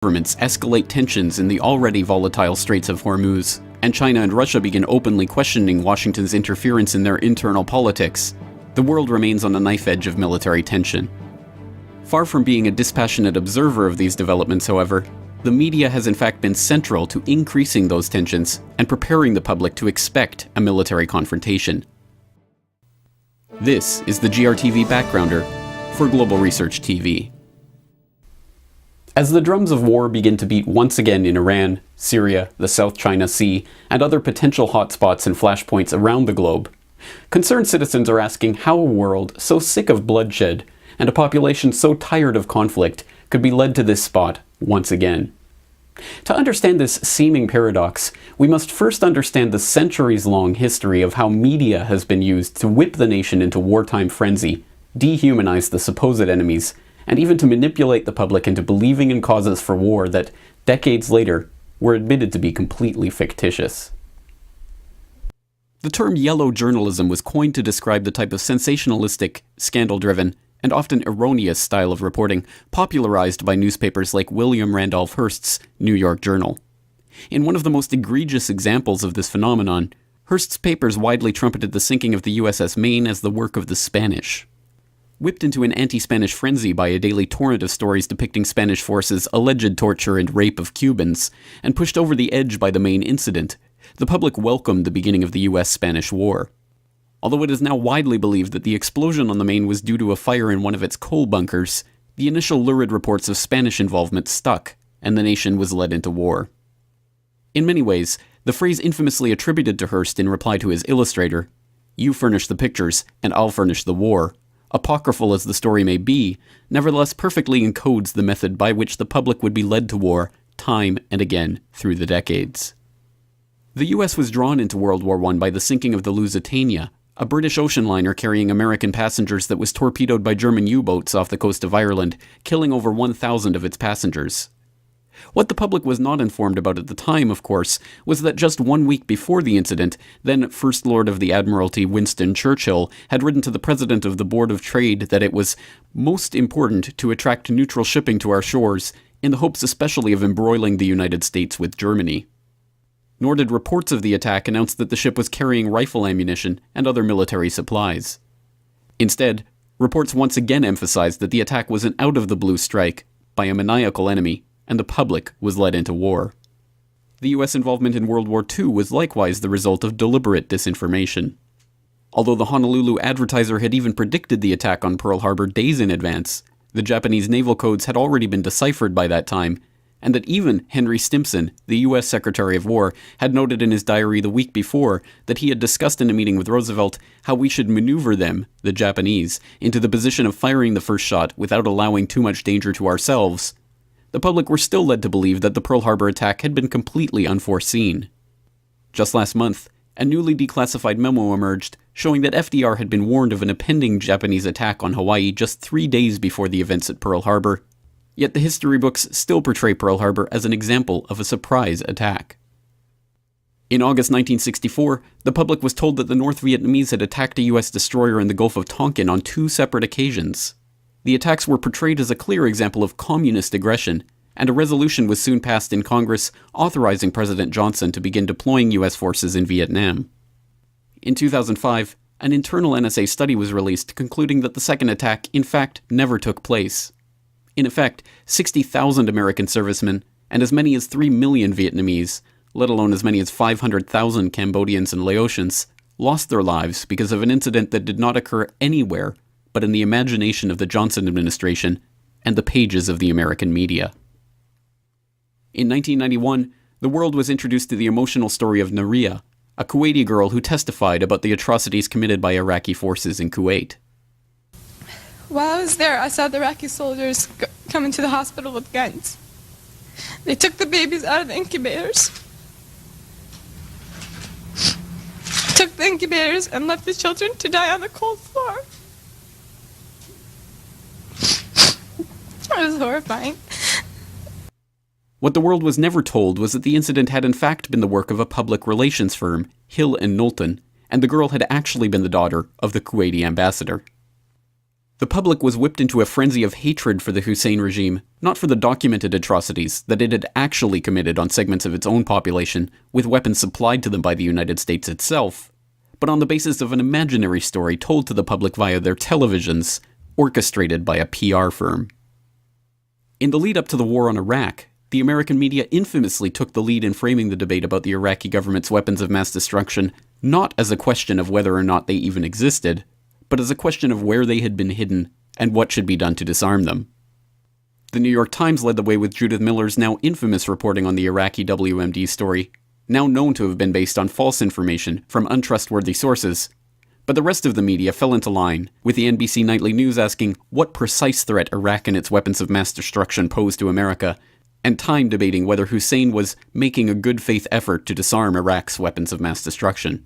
governments escalate tensions in the already volatile Straits of Hormuz, and China and Russia begin openly questioning Washington's interference in their internal politics, the world remains on a knife edge of military tension. Far from being a dispassionate observer of these developments, however, the media has in fact been central to increasing those tensions and preparing the public to expect a military confrontation. This is the GRTV Backgrounder for Global Research TV. As the drums of war begin to beat once again in Iran, Syria, the South China Sea, and other potential hotspots and flashpoints around the globe, concerned citizens are asking how a world so sick of bloodshed and a population so tired of conflict could be led to this spot once again. To understand this seeming paradox, we must first understand the centuries-long history of how media has been used to whip the nation into wartime frenzy, dehumanize the supposed enemies, and even to manipulate the public into believing in causes for war that, decades later, were admitted to be completely fictitious. The term yellow journalism was coined to describe the type of sensationalistic, scandal-driven, and often erroneous style of reporting popularized by newspapers like William Randolph Hearst's New York Journal. In one of the most egregious examples of this phenomenon, Hearst's papers widely trumpeted the sinking of the USS Maine as the work of the Spanish. Whipped into an anti-Spanish frenzy by a daily torrent of stories depicting Spanish forces' alleged torture and rape of Cubans, and pushed over the edge by the Maine incident, the public welcomed the beginning of the US-Spanish War. Although it is now widely believed that the explosion on the Maine was due to a fire in one of its coal bunkers, the initial lurid reports of Spanish involvement stuck, and the nation was led into war. In many ways, the phrase infamously attributed to Hearst in reply to his illustrator, "You furnish the pictures, and I'll furnish the war," apocryphal as the story may be, nevertheless perfectly encodes the method by which the public would be led to war time and again through the decades. The US was drawn into World War I by the sinking of the Lusitania, a British ocean liner carrying American passengers that was torpedoed by German U-boats off the coast of Ireland, killing over 1,000 of its passengers. What the public was not informed about at the time, of course, was that just 1 week before the incident, then First Lord of the Admiralty Winston Churchill had written to the President of the Board of Trade that it was most important to attract neutral shipping to our shores, in the hopes especially of embroiling the United States with Germany. Nor did reports of the attack announce that the ship was carrying rifle ammunition and other military supplies. Instead, reports once again emphasized that the attack was an out-of-the-blue strike by a maniacal enemy, and the public was led into war. The US involvement in World War II was likewise the result of deliberate disinformation. Although the Honolulu Advertiser had even predicted the attack on Pearl Harbor days in advance, the Japanese naval codes had already been deciphered by that time, and that even Henry Stimson, the US Secretary of War, had noted in his diary the week before that he had discussed in a meeting with Roosevelt how we should maneuver them, the Japanese, into the position of firing the first shot without allowing too much danger to ourselves. The public were still led to believe that the Pearl Harbor attack had been completely unforeseen. Just last month, a newly declassified memo emerged showing that FDR had been warned of an impending Japanese attack on Hawaii just 3 days before the events at Pearl Harbor. Yet the history books still portray Pearl Harbor as an example of a surprise attack. In August 1964, the public was told that the North Vietnamese had attacked a US destroyer in the Gulf of Tonkin on 2 separate occasions. The attacks were portrayed as a clear example of communist aggression, and a resolution was soon passed in Congress authorizing President Johnson to begin deploying US forces in Vietnam. In 2005, an internal NSA study was released concluding that the second attack, in fact, never took place. In effect, 60,000 American servicemen and as many as 3 million Vietnamese, let alone as many as 500,000 Cambodians and Laotians, lost their lives because of an incident that did not occur anywhere but in the imagination of the Johnson administration and the pages of the American media. In 1991, the world was introduced to the emotional story of Naria, a Kuwaiti girl who testified about the atrocities committed by Iraqi forces in Kuwait. While I was there, I saw the Iraqi soldiers come into the hospital with guns. They took the babies out of the incubators, took the incubators and left the children to die on the cold floor. It was horrifying. What the world was never told was that the incident had in fact been the work of a public relations firm, Hill and Knowlton, and the girl had actually been the daughter of the Kuwaiti ambassador. The public was whipped into a frenzy of hatred for the Hussein regime, not for the documented atrocities that it had actually committed on segments of its own population, with weapons supplied to them by the United States itself, but on the basis of an imaginary story told to the public via their televisions, orchestrated by a PR firm. In the lead up to the war on Iraq, the American media infamously took the lead in framing the debate about the Iraqi government's weapons of mass destruction not as a question of whether or not they even existed, but as a question of where they had been hidden and what should be done to disarm them. The New York Times led the way with Judith Miller's now infamous reporting on the Iraqi WMD story, now known to have been based on false information from untrustworthy sources, but the rest of the media fell into line, with the NBC Nightly News asking what precise threat Iraq and its weapons of mass destruction posed to America, and Time debating whether Hussein was making a good faith effort to disarm Iraq's weapons of mass destruction.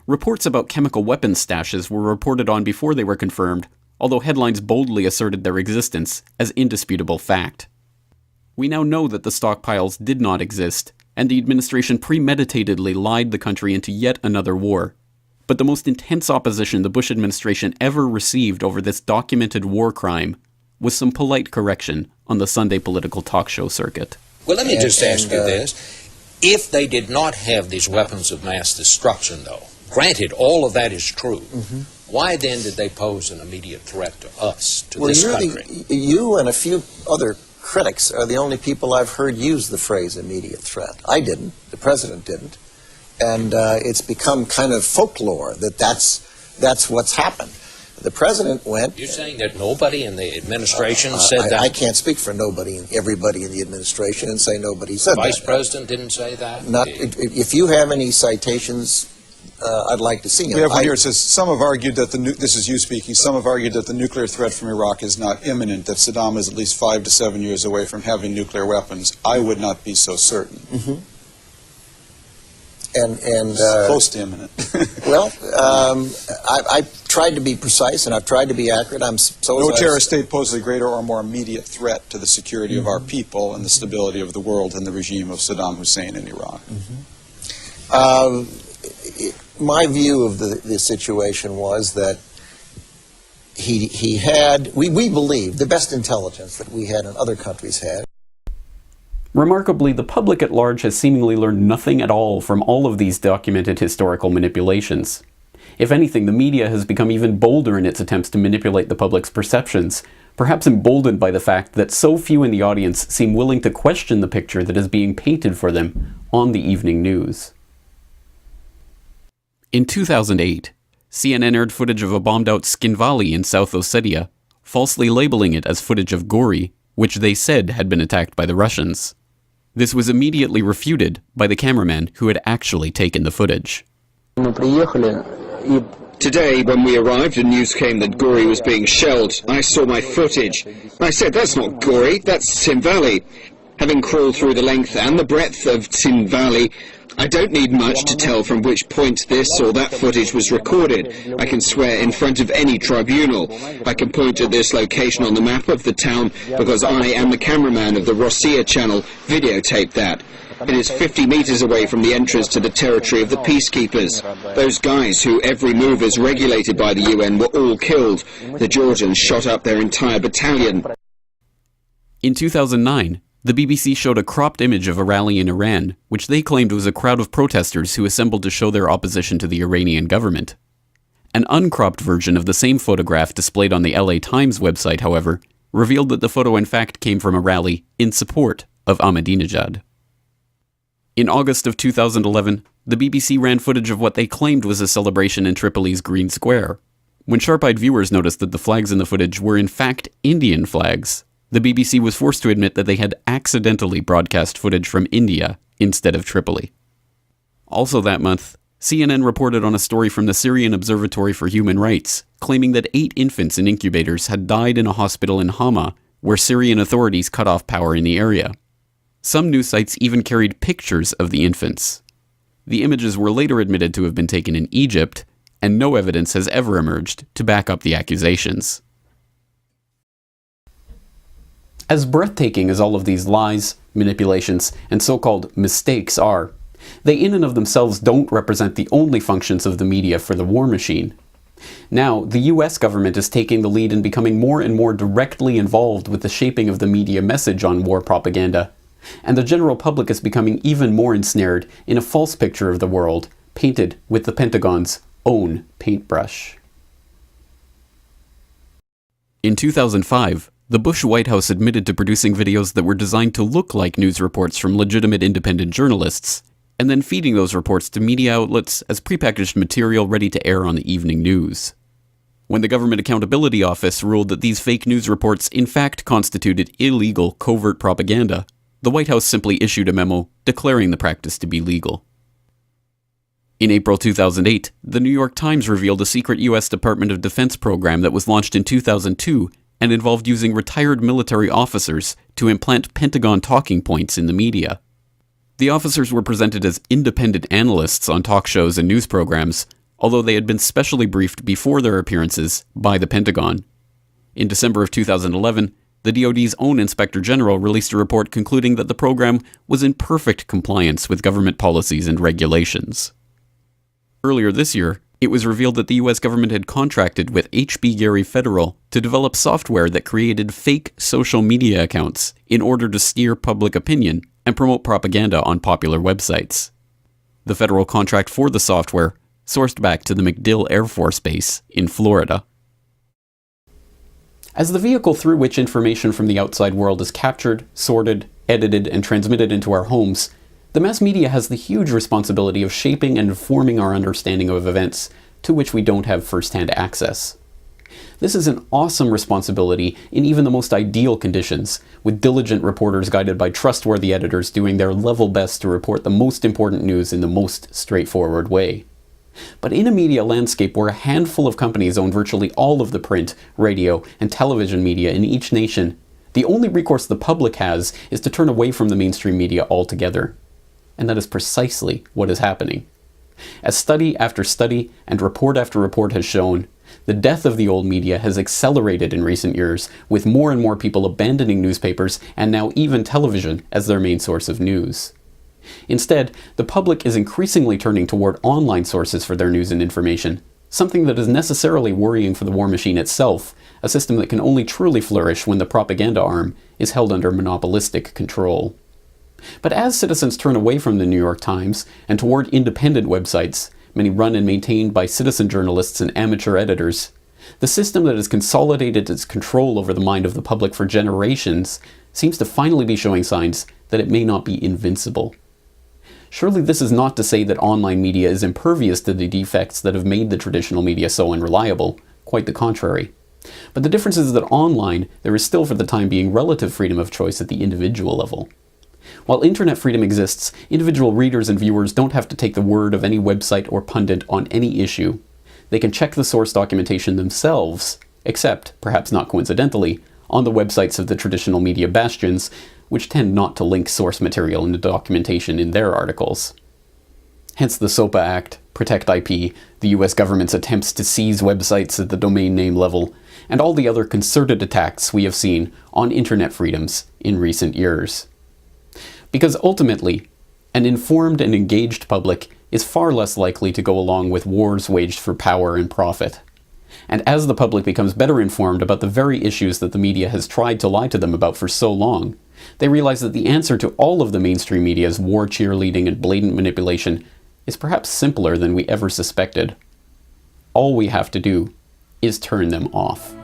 Reports about chemical weapons stashes were reported on before they were confirmed, although headlines boldly asserted their existence as indisputable fact. We now know that the stockpiles did not exist, and the administration premeditatedly lied the country into yet another war. But the most intense opposition the Bush administration ever received over this documented war crime was some polite correction on the Sunday political talk show circuit. Well, let me just ask you this. If they did not have these weapons of mass destruction, though, granted all of that is true, why then did they pose an immediate threat to us, to this country? You and a few other critics are the only people I've heard use the phrase immediate threat. I didn't. The president didn't. And it's become kind of folklore that that's what's happened. The president went... You're saying that nobody in the administration said that? I can't speak for nobody and everybody in the administration and say nobody said Vice that. President didn't say that? If you have any citations, I'd like to see them. We have one here. It says, some have argued that this is you speaking, some have argued that the nuclear threat from Iraq is not imminent, that Saddam is at least 5 to 7 years away from having nuclear weapons. I would not be so certain. And close to imminent. Well, I've tried to be precise and I've tried to be accurate. No terrorist state poses a greater or more immediate threat to the security of our people and the stability of the world than the regime of Saddam Hussein in Iraq. My view of the situation was that he had, we believe, the best intelligence that we had and other countries had. Remarkably, the public at large has seemingly learned nothing at all from all of these documented historical manipulations. If anything, the media has become even bolder in its attempts to manipulate the public's perceptions, perhaps emboldened by the fact that so few in the audience seem willing to question the picture that is being painted for them on the evening news. In 2008, CNN aired footage of a bombed-out Tskhinvali in South Ossetia, falsely labeling it as footage of Gori, which they said had been attacked by the Russians. This was immediately refuted by the cameraman who had actually taken the footage. Today, when we arrived and news came that Gori was being shelled, I saw my footage. I said, that's not Gori, that's Tskhinvali. Having crawled through the length and the breadth of Tskhinvali, I don't need much to tell from which point this or that footage was recorded. I can swear in front of any tribunal. I can point to this location on the map of the town because I and the cameraman of the Rossiya channel videotaped that. It is 50 meters away from the entrance to the territory of the peacekeepers. Those guys who every move is regulated by the UN were all killed. The Georgians shot up their entire battalion. In 2009, the BBC showed a cropped image of a rally in Iran, which they claimed was a crowd of protesters who assembled to show their opposition to the Iranian government. An uncropped version of the same photograph displayed on the LA Times website, however, revealed that the photo in fact came from a rally in support of Ahmadinejad. In August of 2011, the BBC ran footage of what they claimed was a celebration in Tripoli's Green Square. When sharp-eyed viewers noticed that the flags in the footage were in fact Indian flags, the BBC was forced to admit that they had accidentally broadcast footage from India instead of Tripoli. Also that month, CNN reported on a story from the Syrian Observatory for Human Rights, claiming that 8 infants in incubators had died in a hospital in Hama, where Syrian authorities cut off power in the area. Some news sites even carried pictures of the infants. The images were later admitted to have been taken in Egypt, and no evidence has ever emerged to back up the accusations. As breathtaking as all of these lies, manipulations, and so-called mistakes are, they in and of themselves don't represent the only functions of the media for the war machine. Now, the US government is taking the lead in becoming more and more directly involved with the shaping of the media message on war propaganda, and the general public is becoming even more ensnared in a false picture of the world, painted with the Pentagon's own paintbrush. In 2005, the Bush White House admitted to producing videos that were designed to look like news reports from legitimate independent journalists, and then feeding those reports to media outlets as prepackaged material ready to air on the evening news. When the Government Accountability Office ruled that these fake news reports in fact constituted illegal covert propaganda, the White House simply issued a memo declaring the practice to be legal. In April 2008, the New York Times revealed a secret U.S. Department of Defense program that was launched in 2002 and involved using retired military officers to implant Pentagon talking points in the media. The officers were presented as independent analysts on talk shows and news programs, although they had been specially briefed before their appearances by the Pentagon. In December of 2011, the DoD's own Inspector General released a report concluding that the program was in perfect compliance with government policies and regulations. Earlier this year, it was revealed that the US government had contracted with HB Gary Federal to develop software that created fake social media accounts in order to steer public opinion and promote propaganda on popular websites. The federal contract for the software sourced back to the MacDill Air Force Base in Florida. As the vehicle through which information from the outside world is captured, sorted, edited, and transmitted into our homes, the mass media has the huge responsibility of shaping and informing our understanding of events to which we don't have first-hand access. This is an awesome responsibility in even the most ideal conditions, with diligent reporters guided by trustworthy editors doing their level best to report the most important news in the most straightforward way. But in a media landscape where a handful of companies own virtually all of the print, radio, and television media in each nation, the only recourse the public has is to turn away from the mainstream media altogether. And that is precisely what is happening. As study after study and report after report has shown, the death of the old media has accelerated in recent years, with more and more people abandoning newspapers and now even television as their main source of news. Instead, the public is increasingly turning toward online sources for their news and information, something that is necessarily worrying for the war machine itself, a system that can only truly flourish when the propaganda arm is held under monopolistic control. But as citizens turn away from the New York Times and toward independent websites, many run and maintained by citizen journalists and amateur editors, the system that has consolidated its control over the mind of the public for generations seems to finally be showing signs that it may not be invincible. Surely this is not to say that online media is impervious to the defects that have made the traditional media so unreliable, quite the contrary. But the difference is that online, there is still for the time being relative freedom of choice at the individual level. While internet freedom exists, individual readers and viewers don't have to take the word of any website or pundit on any issue. They can check the source documentation themselves, except, perhaps not coincidentally, on the websites of the traditional media bastions, which tend not to link source material into documentation in their articles. Hence the SOPA Act, Protect IP, the US government's attempts to seize websites at the domain name level, and all the other concerted attacks we have seen on internet freedoms in recent years. Because ultimately, an informed and engaged public is far less likely to go along with wars waged for power and profit. And as the public becomes better informed about the very issues that the media has tried to lie to them about for so long, they realize that the answer to all of the mainstream media's war cheerleading and blatant manipulation is perhaps simpler than we ever suspected. All we have to do is turn them off.